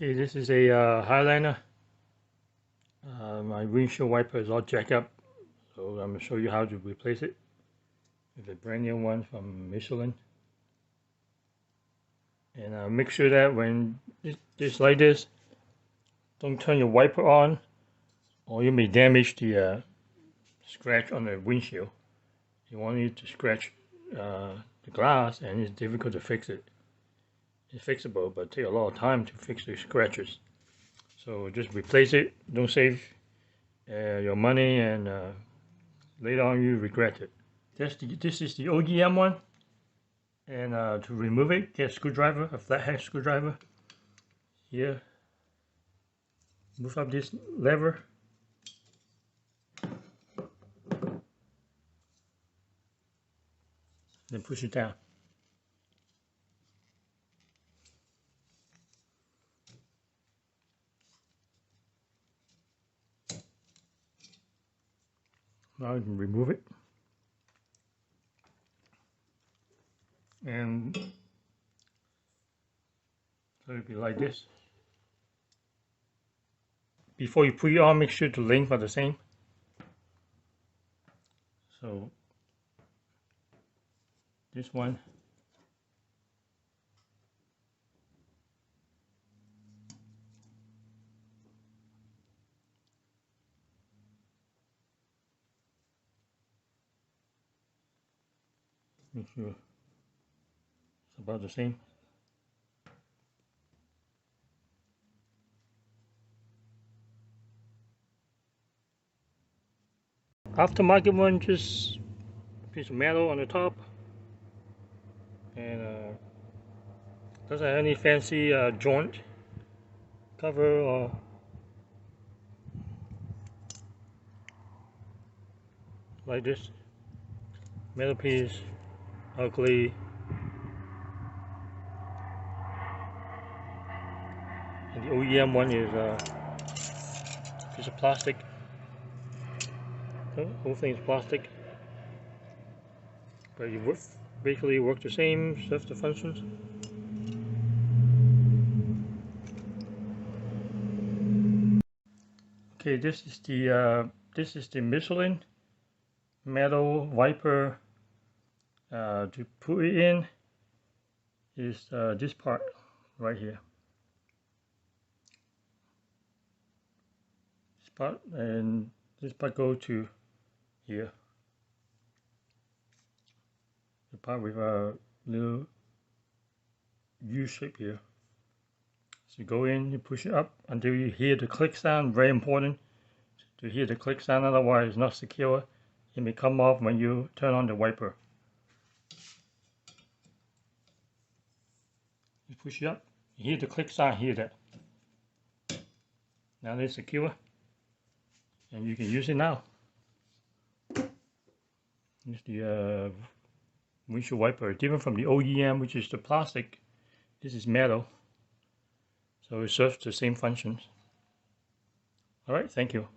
Okay, this is a Highliner. My windshield wiper is all jacked up, so I'm going to show you how to replace it with a brand new one from Michelin. And make sure that when it's like this, don't turn your wiper on, or you may damage the scratch on the windshield. You want it to scratch the glass, and it's difficult to fix it. It's fixable, but it takes a lot of time to fix the scratches. So just replace it. Don't save your money, and later on you regret it. This is the OEM one, and to remove it, get a screwdriver, a flathead screwdriver. Here, move up this lever, then push it down. Now you can remove it, and so it'll be like this. Before you put it on, make sure the length are the same. So this one, make sure it's about the same. Aftermarket one, just a piece of metal on the top, and doesn't have any fancy joint cover or like this. Metal piece, ugly. And the OEM one is a piece of plastic. The whole thing is plastic, but you basically work the same, serve the functions. Okay, this is the Michelin metal wiper. To put it in is this part right here. This part, and this part goes to here. The part with a little U shape here. So you go in, you push it up until you hear the click sound. Very important to hear the click sound, otherwise it's not secure. It may come off when you turn on the wiper. You push it up, you hear the click sound, hear that. Now they're secure, and you can use it now. It's the windshield wiper, different from the OEM, which is the plastic. This is metal, so it serves the same functions. Alright, thank you.